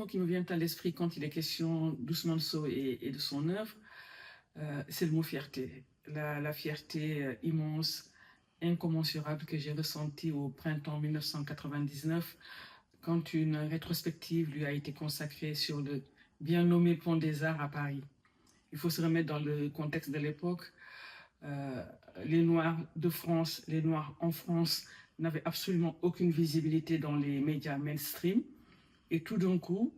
qui me vient à l'esprit quand il est question d'Ousmane Sow et de son œuvre, c'est le mot fierté. La fierté immense, incommensurable que j'ai ressentie au printemps 1999 quand une rétrospective lui a été consacrée sur le bien nommé Pont des Arts à Paris. Il faut se remettre dans le contexte de l'époque. Euh, les Noirs de France, les Noirs en France n'avaient absolument aucune visibilité dans les médias mainstream. Et tout d'un coup,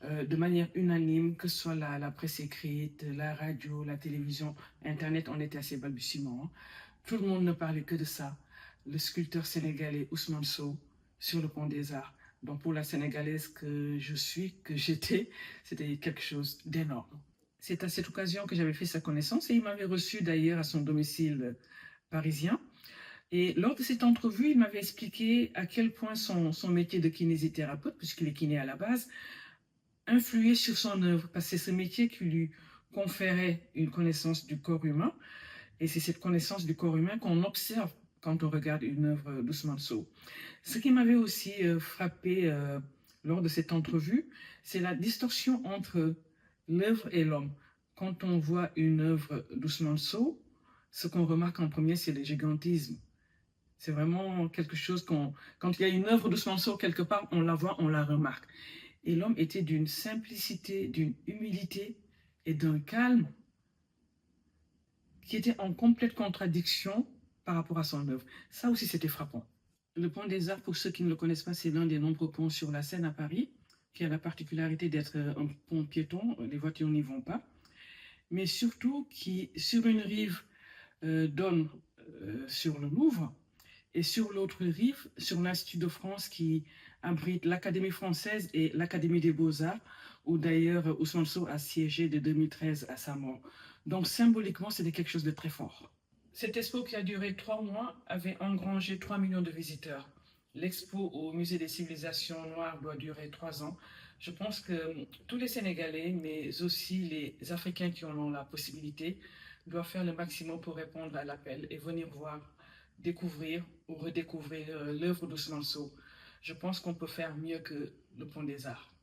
de manière unanime, que ce soit la presse écrite, la radio, la télévision, Internet, on était assez balbutiement. Hein. Tout le monde ne parlait que de ça. Le sculpteur sénégalais Ousmane Sow sur le Pont des Arts. Donc pour la Sénégalaise que je suis, que j'étais, c'était quelque chose d'énorme. C'est à cette occasion que j'avais fait sa connaissance et il m'avait reçu d'ailleurs à son domicile parisien. Et lors de cette entrevue, il m'avait expliqué à quel point son métier de kinésithérapeute, puisqu'il est kiné à la base, influait sur son œuvre, parce que c'est ce métier qui lui conférait une connaissance du corps humain. Et c'est cette connaissance du corps humain qu'on observe quand on regarde une œuvre d'Ousmane Sow. Ce qui m'avait aussi frappé lors de cette entrevue, c'est la distorsion entre l'œuvre et l'homme. Quand on voit une œuvre d'Ousmane Sow, ce qu'on remarque en premier, c'est le gigantisme. C'est vraiment quelque chose quand il y a une œuvre d'Ousmane Sow quelque part, on la voit, on la remarque. Et l'homme était d'une simplicité, d'une humilité et d'un calme qui était en complète contradiction par rapport à son œuvre. Ça aussi, c'était frappant. Le Pont des Arts, pour ceux qui ne le connaissent pas, c'est l'un des nombreux ponts sur la Seine à Paris, qui a la particularité d'être un pont piéton, les voitures n'y vont pas, mais surtout qui, sur une rive, donne sur le Louvre, et sur l'autre rive, sur l'Institut de France qui abrite l'Académie française et l'Académie des Beaux-Arts, où d'ailleurs Ousmane Sow a siégé de 2013 à sa mort. Donc symboliquement, c'était quelque chose de très fort. Cette expo qui a duré 3 mois avait engrangé 3 millions de visiteurs. L'expo au Musée des civilisations noires doit durer 3 ans. Je pense que tous les Sénégalais, mais aussi les Africains qui en ont la possibilité, doivent faire le maximum pour répondre à l'appel et venir voir, découvrir ou redécouvrir l'œuvre d'Ousmane Sow. Je pense qu'on peut faire mieux que le Pont des Arts.